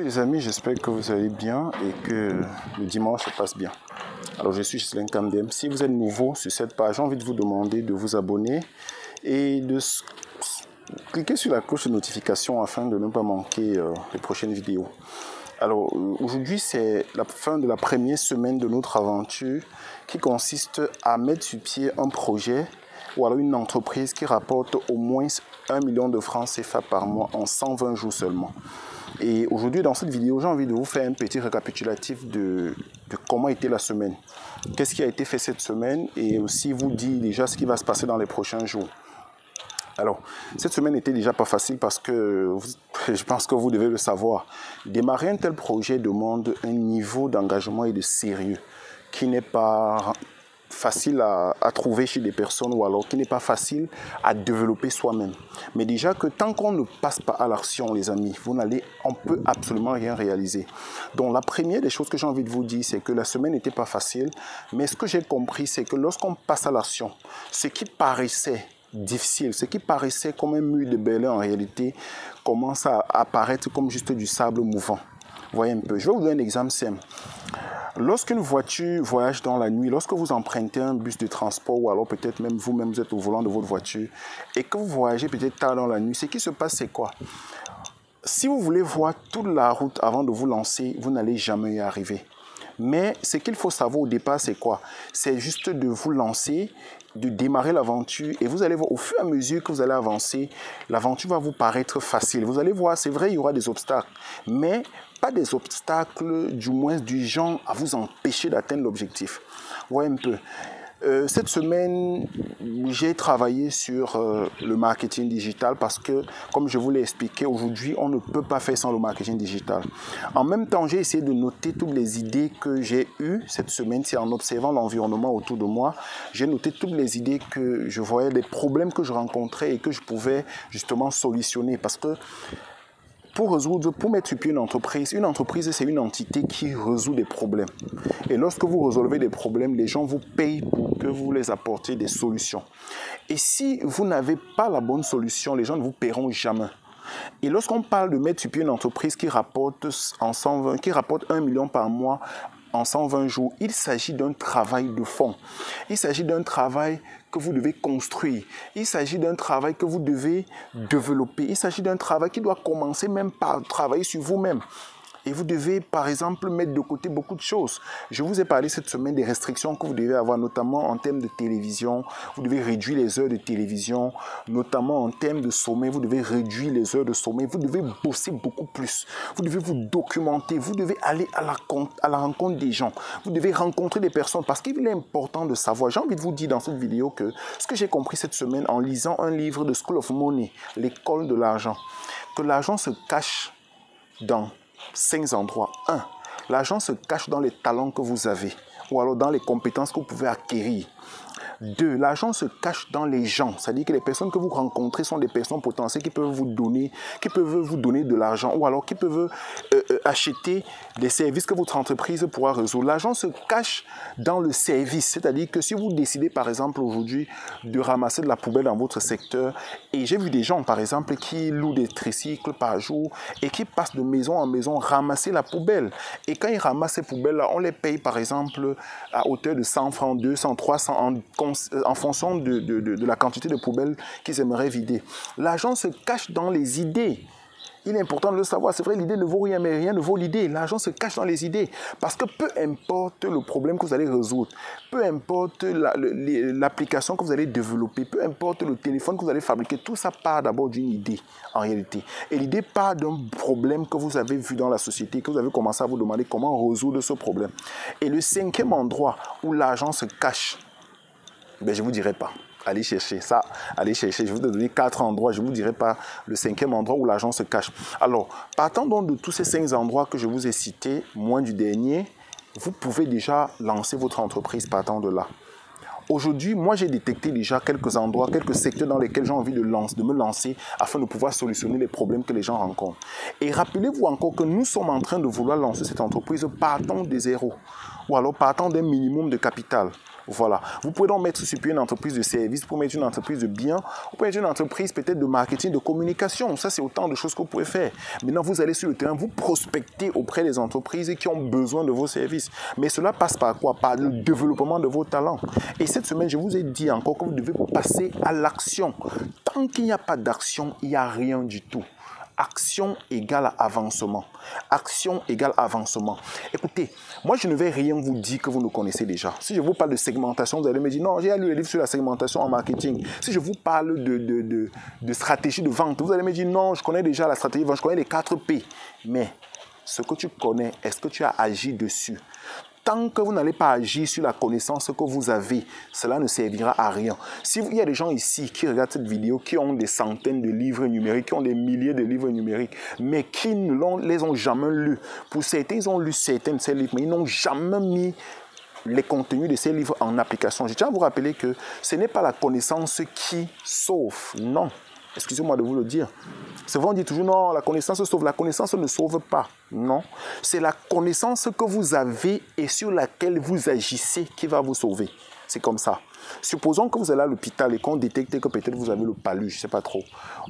Les amis, j'espère que vous allez bien et que le dimanche se passe bien. Alors, je suis Ghislain Kamdem. Si vous êtes nouveau sur cette page, j'ai envie de vous demander de vous abonner et de cliquer sur la cloche de notification afin de ne pas manquer les prochaines vidéos. Alors, aujourd'hui, c'est la fin de la première semaine de notre aventure qui consiste à mettre sur pied un projet ou alors une entreprise qui rapporte au moins 1 million de francs CFA par mois en 120 jours seulement. Et aujourd'hui, dans cette vidéo, j'ai envie de vous faire un petit récapitulatif de comment était la semaine. Qu'est-ce qui a été fait cette semaine et aussi vous dire déjà ce qui va se passer dans les prochains jours. Alors, cette semaine n'était déjà pas facile parce que je pense que vous devez le savoir. Démarrer un tel projet demande un niveau d'engagement et de sérieux qui n'est pas facile à trouver chez des personnes ou alors qui n'est pas facile à développer soi-même. Mais déjà que tant qu'on ne passe pas à l'action, les amis, on peut absolument rien réaliser. Donc la première des choses que j'ai envie de vous dire, c'est que la semaine n'était pas facile, mais ce que j'ai compris, c'est que lorsqu'on passe à l'action, ce qui paraissait difficile, ce qui paraissait comme un mur de Berlin en réalité commence à apparaître comme juste du sable mouvant. Voyez un peu, je vais vous donner un exemple simple. Lorsqu'une voiture voyage dans la nuit, lorsque vous empruntez un bus de transport ou alors peut-être même vous-même vous êtes au volant de votre voiture et que vous voyagez peut-être tard dans la nuit, ce qui se passe c'est quoi? Si vous voulez voir toute la route avant de vous lancer, vous n'allez jamais y arriver. Mais ce qu'il faut savoir au départ, c'est quoi? C'est juste de vous lancer, de démarrer l'aventure et vous allez voir au fur et à mesure que vous allez avancer, l'aventure va vous paraître facile. Vous allez voir, c'est vrai, il y aura des obstacles, mais pas des obstacles du moins du genre à vous empêcher d'atteindre l'objectif. Voyez un peu. Cette semaine, j'ai travaillé sur le marketing digital parce que, comme je vous l'ai expliqué, aujourd'hui, on ne peut pas faire sans le marketing digital. En même temps, j'ai essayé de noter toutes les idées que j'ai eues cette semaine. C'est en observant l'environnement autour de moi, j'ai noté toutes les idées que je voyais, les problèmes que je rencontrais et que je pouvais justement solutionner. Parce que pour mettre sur pied une entreprise, c'est une entité qui résout des problèmes. Et lorsque vous résolvez des problèmes, les gens vous payent pour que vous les apportiez des solutions. Et si vous n'avez pas la bonne solution, les gens ne vous paieront jamais. Et lorsqu'on parle de mettre sur pied une entreprise qui rapporte 1 million par mois en 120 jours, il s'agit d'un travail de fond. Il s'agit d'un travail que vous devez construire. Il s'agit d'un travail que vous devez développer. Il s'agit d'un travail qui doit commencer même par travailler sur vous-même. Et vous devez, par exemple, mettre de côté beaucoup de choses. Je vous ai parlé cette semaine des restrictions que vous devez avoir, notamment en termes de télévision. Vous devez réduire les heures de télévision, notamment en termes de sommeil. Vous devez réduire les heures de sommeil. Vous devez bosser beaucoup plus. Vous devez vous documenter. Vous devez aller à la rencontre des gens. Vous devez rencontrer des personnes parce qu'il est important de savoir. J'ai envie de vous dire dans cette vidéo que ce que j'ai compris cette semaine en lisant un livre de School of Money, l'école de l'argent, que l'argent se cache dans 5 endroits. 1. L'argent se cache dans les talents que vous avez ou alors dans les compétences que vous pouvez acquérir. 2. L'argent se cache dans les gens. C'est-à-dire que les personnes que vous rencontrez sont des personnes potentielles qui peuvent vous donner de l'argent ou alors qui peuvent acheter des services que votre entreprise pourra résoudre. L'argent se cache dans le service. C'est-à-dire que si vous décidez par exemple aujourd'hui de ramasser de la poubelle dans votre secteur, et j'ai vu des gens par exemple qui louent des tricycles par jour et qui passent de maison en maison ramasser la poubelle. Et quand ils ramassent ces poubelles-là, on les paye par exemple à hauteur de 100 francs, 200, 300 en fonction de la quantité de poubelles qu'ils aimeraient vider. L'argent se cache dans les idées. Il est important de le savoir. C'est vrai, l'idée ne vaut rien, mais rien ne vaut l'idée. L'argent se cache dans les idées. Parce que peu importe le problème que vous allez résoudre, peu importe l'application que vous allez développer, peu importe le téléphone que vous allez fabriquer, tout ça part d'abord d'une idée, en réalité. Et l'idée part d'un problème que vous avez vu dans la société, que vous avez commencé à vous demander comment résoudre ce problème. Et le 5e endroit où l'argent se cache, je ne vous dirai pas. Allez chercher ça, allez chercher. Je vais vous donner 4 endroits, je ne vous dirai pas le 5e endroit où l'argent se cache. Alors, partant donc de tous ces 5 endroits que je vous ai cités, moins du dernier, vous pouvez déjà lancer votre entreprise partant de là. Aujourd'hui, moi j'ai détecté déjà quelques endroits, quelques secteurs dans lesquels j'ai envie de me lancer afin de pouvoir solutionner les problèmes que les gens rencontrent. Et rappelez-vous encore que nous sommes en train de vouloir lancer cette entreprise partant de zéro ou alors partant d'un minimum de capital. Voilà. Vous pouvez donc mettre sur pied une entreprise de service, vous pouvez mettre une entreprise de biens, vous pouvez mettre une entreprise peut-être de marketing, de communication. Ça, c'est autant de choses que vous pouvez faire. Maintenant, vous allez sur le terrain, vous prospectez auprès des entreprises qui ont besoin de vos services. Mais cela passe par quoi? Par le développement de vos talents. Et cette semaine, je vous ai dit encore que vous devez passer à l'action. Tant qu'il n'y a pas d'action, il n'y a rien du tout. Action égale avancement. Action égale avancement. Écoutez, moi je ne vais rien vous dire que vous ne connaissez déjà. Si je vous parle de segmentation, vous allez me dire non, j'ai lu le livre sur la segmentation en marketing. Si je vous parle de stratégie de vente, vous allez me dire non, je connais déjà la stratégie de vente, je connais les 4 P. Mais ce que tu connais, est-ce que tu as agi dessus? Tant que vous n'allez pas agir sur la connaissance que vous avez, cela ne servira à rien. S'il y a des gens ici qui regardent cette vidéo, qui ont des centaines de livres numériques, qui ont des milliers de livres numériques, mais qui ne les ont jamais lus. Pour certains, ils ont lu certains de ces livres, mais ils n'ont jamais mis les contenus de ces livres en application. Je tiens à vous rappeler que ce n'est pas la connaissance qui sauve, non. Excusez-moi de vous le dire. Souvent on dit toujours non, la connaissance sauve. La connaissance ne sauve pas. Non. C'est la connaissance que vous avez et sur laquelle vous agissez qui va vous sauver. C'est comme ça. Supposons que vous allez à l'hôpital et qu'on détecte que peut-être vous avez le palu, je ne sais pas trop.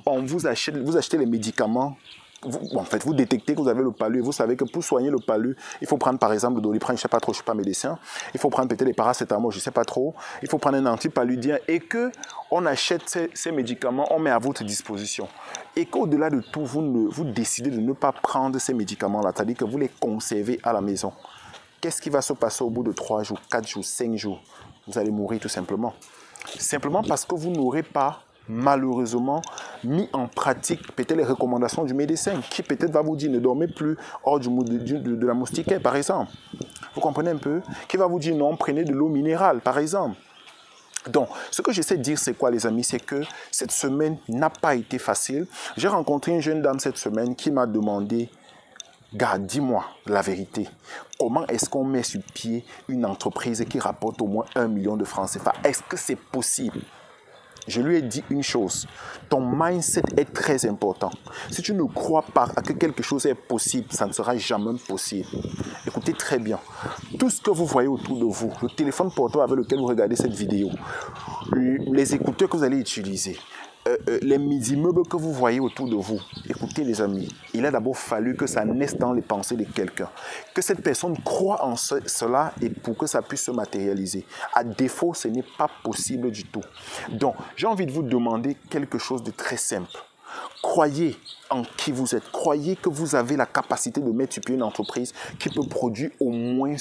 Vous achetez les médicaments. Vous détectez que vous avez le palu et vous savez que pour soigner le palu, il faut prendre par exemple le Doliprane, je ne sais pas trop, je ne suis pas médecin. Il faut prendre peut-être les paracétamol, je ne sais pas trop. Il faut prendre un antipaludien et qu'on achète ces médicaments, on met à votre disposition. Et qu'au-delà de tout, vous décidez de ne pas prendre ces médicaments-là, c'est-à-dire que vous les conservez à la maison. Qu'est-ce qui va se passer au bout de 3 jours, 4 jours, 5 jours? Vous allez mourir tout simplement. Simplement parce que vous n'aurez pas malheureusement mis en pratique peut-être les recommandations du médecin qui peut-être va vous dire ne dormez plus hors de la moustiquaire par exemple. Vous comprenez un peu? Qui va vous dire non, prenez de l'eau minérale par exemple. Donc, ce que j'essaie de dire, c'est quoi les amis? C'est que cette semaine n'a pas été facile. J'ai rencontré une jeune dame cette semaine qui m'a demandé gars, dis-moi la vérité. Comment est-ce qu'on met sur pied une entreprise qui rapporte au moins 1 million de francs CFA? Est-ce que c'est possible? Je lui ai dit une chose, ton mindset est très important. Si tu ne crois pas que quelque chose est possible, ça ne sera jamais possible. Écoutez très bien, tout ce que vous voyez autour de vous, le téléphone portable avec lequel vous regardez cette vidéo, les écouteurs que vous allez utiliser, les immeubles que vous voyez autour de vous, écoutez les amis, il a d'abord fallu que ça naisse dans les pensées de quelqu'un, que cette personne croit en cela et pour que ça puisse se matérialiser. À défaut, ce n'est pas possible du tout. Donc, j'ai envie de vous demander quelque chose de très simple. Croyez en qui vous êtes. Croyez que vous avez la capacité de mettre sur pied une entreprise qui peut produire au moins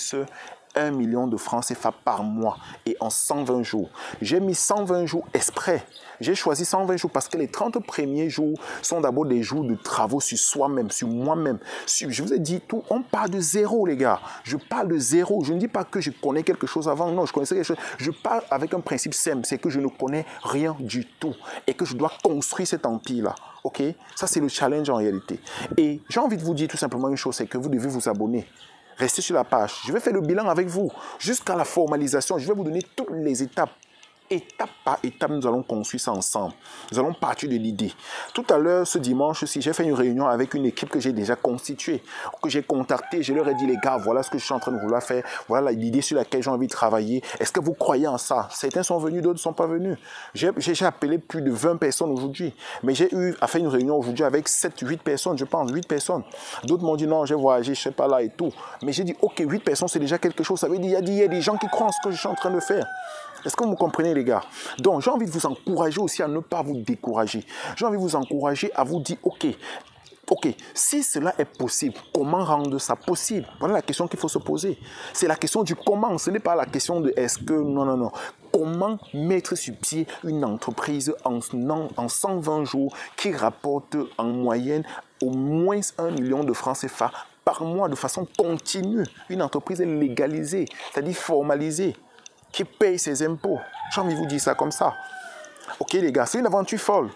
1 million de francs CFA par mois et en 120 jours. J'ai mis 120 jours exprès. J'ai choisi 120 jours parce que les 30 premiers jours sont d'abord des jours de travaux sur soi-même, sur moi-même. Je vous ai dit tout, on parle de zéro les gars. Je parle de zéro. Je ne dis pas que je connais quelque chose avant. Non, je connaissais quelque chose. Je parle avec un principe simple, c'est que je ne connais rien du tout et que je dois construire cet empire-là. Ok? Ça, c'est le challenge en réalité. Et j'ai envie de vous dire tout simplement une chose, c'est que vous devez vous abonner. Restez sur la page. Je vais faire le bilan avec vous jusqu'à la formalisation. Je vais vous donner toutes les étapes. Étape par étape, nous allons construire ça ensemble. Nous allons partir de l'idée. Tout à l'heure, ce dimanche aussi, j'ai fait une réunion avec une équipe que j'ai déjà constituée, que j'ai contactée. Je leur ai dit, les gars, voilà ce que je suis en train de vouloir faire. Voilà l'idée sur laquelle j'ai envie de travailler. Est-ce que vous croyez en ça? Certains sont venus, d'autres ne sont pas venus. J'ai appelé plus de 20 personnes aujourd'hui. Mais j'ai eu à faire une réunion aujourd'hui avec 7-8 personnes, je pense, 8 personnes. D'autres m'ont dit, non, j'ai voyagé, je ne sais pas là et tout. Mais j'ai dit, ok, 8 personnes, c'est déjà quelque chose. Ça veut dire, il y a des gens qui croient en ce que je suis en train de faire. Est-ce que vous comprenez les gars? Donc j'ai envie de vous encourager aussi à ne pas vous décourager. J'ai envie de vous encourager à vous dire ok, si cela est possible, comment rendre ça possible? Voilà la question qu'il faut se poser. C'est la question du comment, ce n'est pas la question de est-ce que... Non. Comment mettre sur pied une entreprise en 120 jours qui rapporte en moyenne au moins 1 million de francs CFA par mois de façon continue? Une entreprise légalisée, c'est-à-dire formalisée, qui paye ses impôts. J'ai envie de vous dire ça comme ça. Ok les gars, c'est une aventure folle.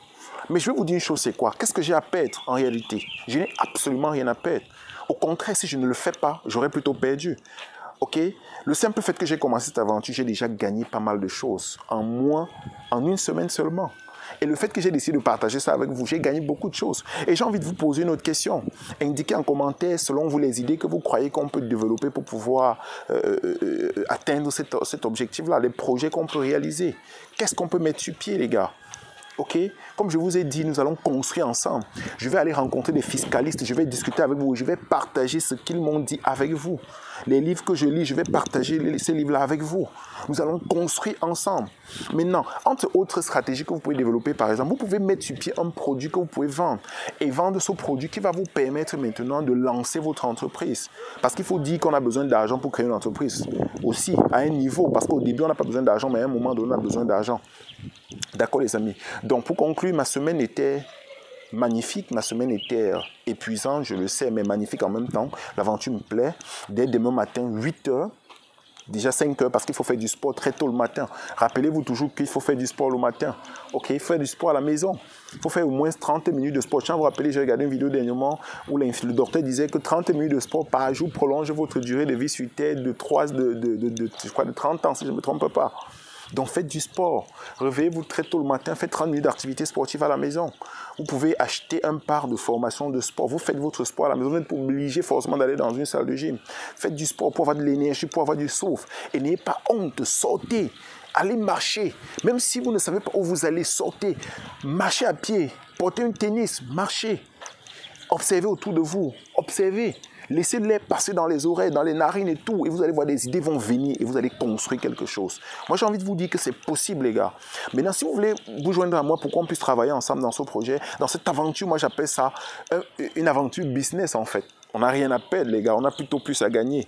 Mais je vais vous dire une chose, c'est quoi? Qu'est-ce que j'ai à perdre en réalité? Je n'ai absolument rien à perdre. Au contraire, si je ne le fais pas, j'aurais plutôt perdu. Ok? Le simple fait que j'ai commencé cette aventure, j'ai déjà gagné pas mal de choses. En une semaine seulement. Et le fait que j'ai décidé de partager ça avec vous, j'ai gagné beaucoup de choses. Et j'ai envie de vous poser une autre question. Indiquez en commentaire, selon vous, les idées que vous croyez qu'on peut développer pour pouvoir atteindre cet objectif-là, les projets qu'on peut réaliser. Qu'est-ce qu'on peut mettre sur pied, les gars? Ok, comme je vous ai dit, nous allons construire ensemble. Je vais aller rencontrer des fiscalistes, je vais discuter avec vous, je vais partager ce qu'ils m'ont dit avec vous. Les livres que je lis, je vais partager ces livres-là avec vous. Nous allons construire ensemble. Maintenant, entre autres stratégies que vous pouvez développer, par exemple, vous pouvez mettre sur pied un produit que vous pouvez vendre et vendre ce produit qui va vous permettre maintenant de lancer votre entreprise. Parce qu'il faut dire qu'on a besoin d'argent pour créer une entreprise. Aussi, à un niveau, parce qu'au début, on n'a pas besoin d'argent, mais à un moment donné, on a besoin d'argent. D'accord, les amis? Donc, pour conclure, ma semaine était magnifique, ma semaine était épuisante, je le sais, mais magnifique en même temps. L'aventure me plaît. Dès demain matin, 8 heures, déjà 5 heures, parce qu'il faut faire du sport très tôt le matin. Rappelez-vous toujours qu'il faut faire du sport le matin. Ok, il faut faire du sport à la maison. Il faut faire au moins 30 minutes de sport. Je tiens à vous rappeler, j'ai regardé une vidéo dernièrement où le docteur disait que 30 minutes de sport par jour prolonge votre durée de vie sur Terre de 30 ans, si je ne me trompe pas. Donc faites du sport, réveillez-vous très tôt le matin, faites 30 minutes d'activité sportive à la maison. Vous pouvez acheter un par de formation de sport, vous faites votre sport à la maison, vous n'êtes pas obligé forcément d'aller dans une salle de gym. Faites du sport pour avoir de l'énergie, pour avoir du souffle. Et n'ayez pas honte, sortez, allez marcher. Même si vous ne savez pas où vous allez, sortez, marchez à pied, portez un tennis, marchez. Observez autour de vous, observez. Laissez l'air passer dans les oreilles, dans les narines et tout. Et vous allez voir, des idées vont venir et vous allez construire quelque chose. Moi, j'ai envie de vous dire que c'est possible, les gars. Maintenant, si vous voulez vous joindre à moi pour qu'on puisse travailler ensemble dans ce projet, dans cette aventure, moi, j'appelle ça une aventure business, en fait. On n'a rien à perdre, les gars. On a plutôt plus à gagner.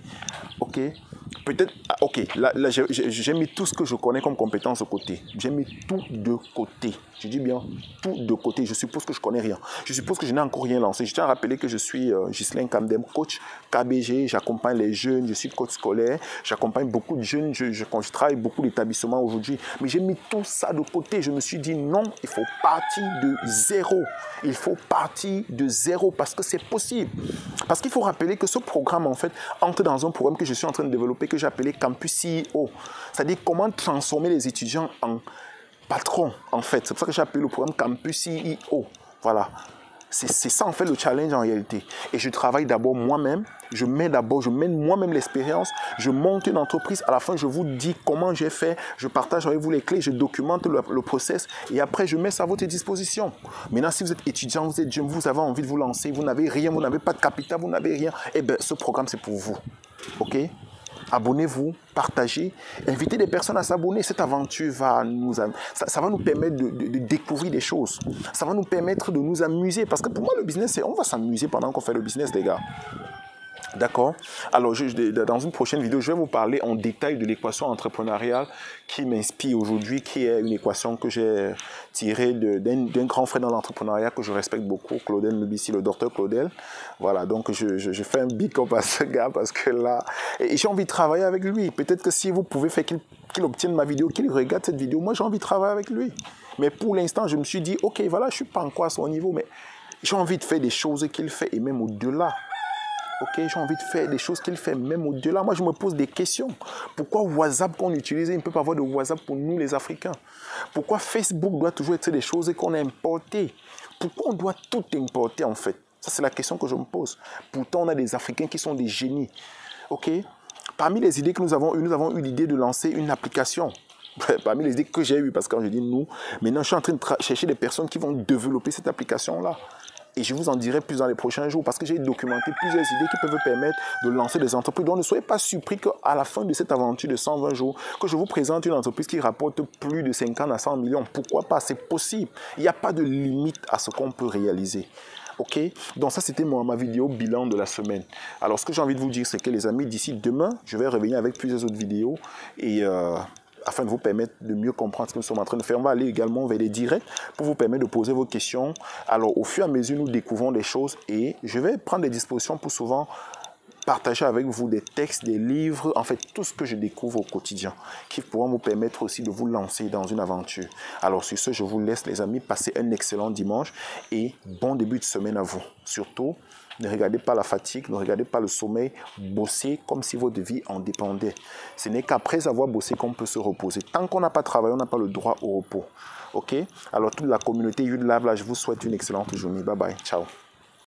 OK? Peut-être, ok, là j'ai mis tout ce que je connais comme compétence de côté. J'ai mis tout de côté. Je dis bien tout de côté. Je suppose que je connais rien. Je suppose que je n'ai encore rien lancé. Je tiens à rappeler que je suis Ghislain Kamdem, coach KBG. J'accompagne les jeunes. Je suis coach scolaire. J'accompagne beaucoup de jeunes. Je travaille beaucoup d'établissements aujourd'hui. Mais j'ai mis tout ça de côté. Je me suis dit non, il faut partir de zéro. Il faut partir de zéro parce que c'est possible. Parce qu'il faut rappeler que ce programme, en fait, entre dans un programme que je suis en train de développer que j'ai appelé Campus CEO. C'est-à-dire comment transformer les étudiants en patrons, en fait. C'est pour ça que j'ai appelé le programme Campus CEO. Voilà. C'est ça, en fait, le challenge en réalité. Et je travaille d'abord moi-même. Je mène moi-même l'expérience. Je monte une entreprise. À la fin, je vous dis comment j'ai fait. Je partage avec vous les clés. Je documente le process. Et après, je mets ça à votre disposition. Maintenant, si vous êtes étudiant, vous êtes jeune, vous avez envie de vous lancer, vous n'avez rien, vous n'avez pas de capital, vous n'avez rien, eh bien, ce programme, c'est pour vous. OK? Abonnez-vous, partagez, invitez des personnes à s'abonner. Cette aventure va ça va nous permettre de découvrir des choses. Ça va nous permettre de nous amuser. Parce que pour moi, le business, c'est on va s'amuser pendant qu'on fait le business, les gars. D'accord? Alors, dans une prochaine vidéo, je vais vous parler en détail de l'équation entrepreneuriale qui m'inspire aujourd'hui, qui est une équation que j'ai tirée d'un grand frère dans l'entrepreneuriat que je respecte beaucoup, Claudel Mubissi, le docteur Claudel. Voilà, donc je fais un big up à ce gars parce que là, j'ai envie de travailler avec lui. Peut-être que si vous pouvez faire qu'il obtienne ma vidéo, qu'il regarde cette vidéo, moi j'ai envie de travailler avec lui. Mais pour l'instant, je me suis dit, ok, voilà, je ne suis pas encore à son niveau, mais j'ai envie de faire des choses qu'il fait et même au-delà. Ok, j'ai envie de faire des choses qu'il fait même au-delà. Moi, je me pose des questions. Pourquoi WhatsApp qu'on utilise, il ne peut pas avoir de WhatsApp pour nous, les Africains? Pourquoi Facebook doit toujours être des choses qu'on a importées? Pourquoi on doit tout importer, en fait? Ça, c'est la question que je me pose. Pourtant, on a des Africains qui sont des génies. Ok? Parmi les idées que nous avons eu l'idée de lancer une application. Parmi les idées que j'ai eues, parce que quand je dis nous, maintenant, je suis en train de chercher des personnes qui vont développer cette application-là. Et je vous en dirai plus dans les prochains jours parce que j'ai documenté plusieurs idées qui peuvent permettre de lancer des entreprises. Donc ne soyez pas surpris qu'à la fin de cette aventure de 120 jours, que je vous présente une entreprise qui rapporte plus de 50 à 100 millions. Pourquoi pas? C'est possible. Il n'y a pas de limite à ce qu'on peut réaliser. Ok? Donc ça, c'était ma vidéo bilan de la semaine. Alors ce que j'ai envie de vous dire, c'est que les amis, d'ici demain, je vais revenir avec plusieurs autres vidéos et afin de vous permettre de mieux comprendre ce que nous sommes en train de faire. On va aller également vers les directs pour vous permettre de poser vos questions. Alors, au fur et à mesure, nous découvrons des choses et je vais prendre des dispositions pour souvent partager avec vous des textes, des livres, en fait tout ce que je découvre au quotidien qui pourront vous permettre aussi de vous lancer dans une aventure. Alors sur ce, je vous laisse les amis, passez un excellent dimanche et bon début de semaine à vous. Surtout, ne regardez pas la fatigue, ne regardez pas le sommeil, bossez comme si votre vie en dépendait. Ce n'est qu'après avoir bossé qu'on peut se reposer. Tant qu'on n'a pas travaillé, on n'a pas le droit au repos. Ok? Alors toute la communauté YouLab, là, je vous souhaite une excellente journée. Bye bye. Ciao.